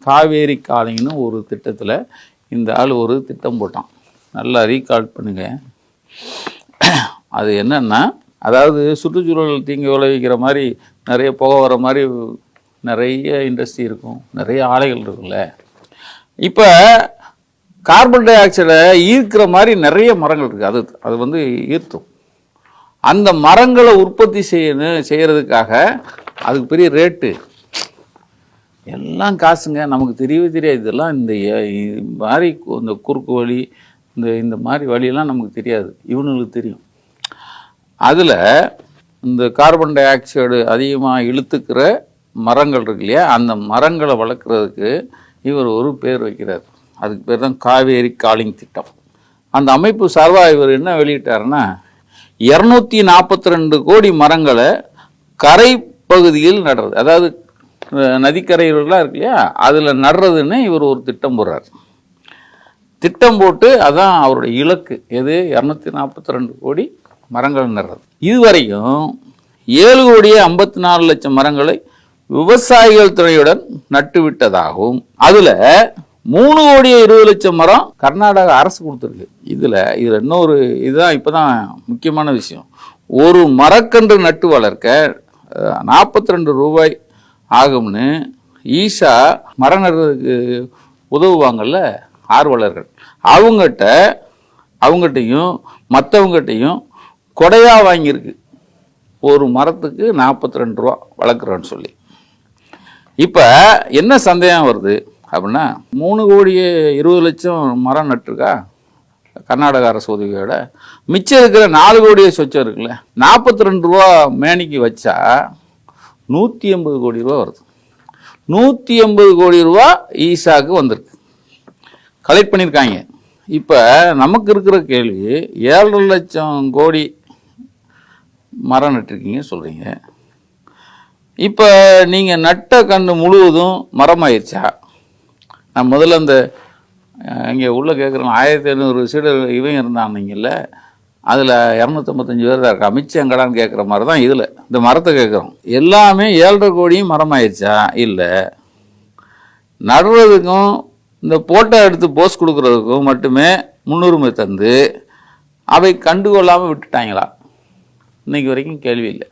காவேரி காலிங்னு ஒரு திட்டத்தில் இந்த ஆள் ஒரு திட்டம் போட்டான். நல்லா ரீகால் பண்ணுங்க. அது என்னன்னா, அதாவது சுற்றுச்சூழல் தீங்கு விளைவிக்கிற மாதிரி நிறைய புகை வர மாதிரி நிறைய இண்டஸ்ட்ரி இருக்கும், நிறைய ஆலைகள் இருக்குல்ல. இப்போ கார்பன் டை ஆக்சைடை ஈர்க்கிற மாதிரி நிறைய மரங்கள் இருக்குது. அது வந்து ஈர்த்தும். அந்த மரங்களை உற்பத்தி செய்யறதுக்காக அதுக்கு பெரிய ரேட்டு, எல்லாம் காசுங்க. நமக்கு தெரியவே தெரியாது. இதெல்லாம் இந்த மாதிரி இந்த குறுக்கு வழி இந்த மாதிரி வழியெல்லாம் நமக்கு தெரியாது, இவனுங்களுக்கு தெரியும். அதில் இந்த கார்பன் டை ஆக்சைடு அதிகமாக இழுத்துக்கிற மரங்கள் இருக்கு இல்லையா, அந்த மரங்களை வளர்க்குறதுக்கு இவர் ஒரு பேர் வைக்கிறார். அதுக்கு பேர் தான் காவேரி காலிங் திட்டம். அந்த அமைப்பு சார்பாக இவர் என்ன வெளியிட்டாருன்னா, 242 கோடி மரங்களை கரை பகுதியில் நடுறது, அதாவது நதிக்கரைகள்லாம் இருக்கு இல்லையா, அதில் நடுறதுன்னு இவர் ஒரு திட்டம் போடுறார். திட்டம் போட்டு அதான் அவருடைய இலக்கு. எது? 242 கோடி மரங்கள் நடுறது. இதுவரைக்கும் 7,54,00,000 மரங்களை விவசாயிகள் துறையுடன் நட்டு விட்டதாகவும், அதில் 3,20,00,000 மரம் கர்நாடக அரசு கொடுத்துருக்கு. இதில் இன்னொரு இதுதான் இப்போதான் முக்கியமான விஷயம். ஒரு மரக்கன்று நட்டு வளர்க்க 42 ரூபாய் ஆகும்னு ஈஷா மரம் நடுறதுக்கு உதவுவாங்கள்ல ஆர்வலர்கள், அவங்ககிட்டையும் மற்றவங்ககிட்டையும் கொடையாக வாங்கியிருக்கு. ஒரு மரத்துக்கு 42 ரூபா வளர்க்குறோன்னு சொல்லி. இப்போ என்ன சந்தேகம் வருது அப்படின்னா, 3,20,00,000 மரம் நட்டுருக்கா கர்நாடக அரசு உதவியோட, மிச்சம் இருக்கிற 4 கோடியே சொச்சம் இருக்குல்ல, 42 ரூபா மேனிக்கு வச்சா 180 கோடி ரூபா வருது. 180 கோடி ரூபா ஈசாக்கு வந்திருக்கு, கலெக்ட் பண்ணியிருக்காங்க. இப்போ நமக்கு இருக்கிற கேள்வி, 7,5 லட்சம் கோடி மரம் நட்டுருக்கீங்க சொல்கிறீங்க. இப்போ நீங்கள் நட்ட கன்று முழுவதும் மரமாயிருச்சா? நான் முதல்ல இந்த இங்கே உள்ளே கேட்குறேன், 1500 சீடர் இவன் இருந்தாங்கல்ல, அதில் 255 பேர் தான் இருக்கா, மிச்சம் எங்கடான்னு கேட்குற மாதிரி தான் இதில் இந்த மரத்தை கேட்குறோம். எல்லாமே 7,5 கோடியும் மரமாயிருச்சா? இல்லை, நடுறதுக்கும் இந்த போட்டோ எடுத்து போஸ்ட் கொடுக்குறதுக்கும் மட்டுமே முன்னுரிமை தந்து அவை கண்டுகொள்ளாமல் விட்டுட்டாங்களா? இன்னைக்கு வரைக்கும் கேள்வி இல்லை.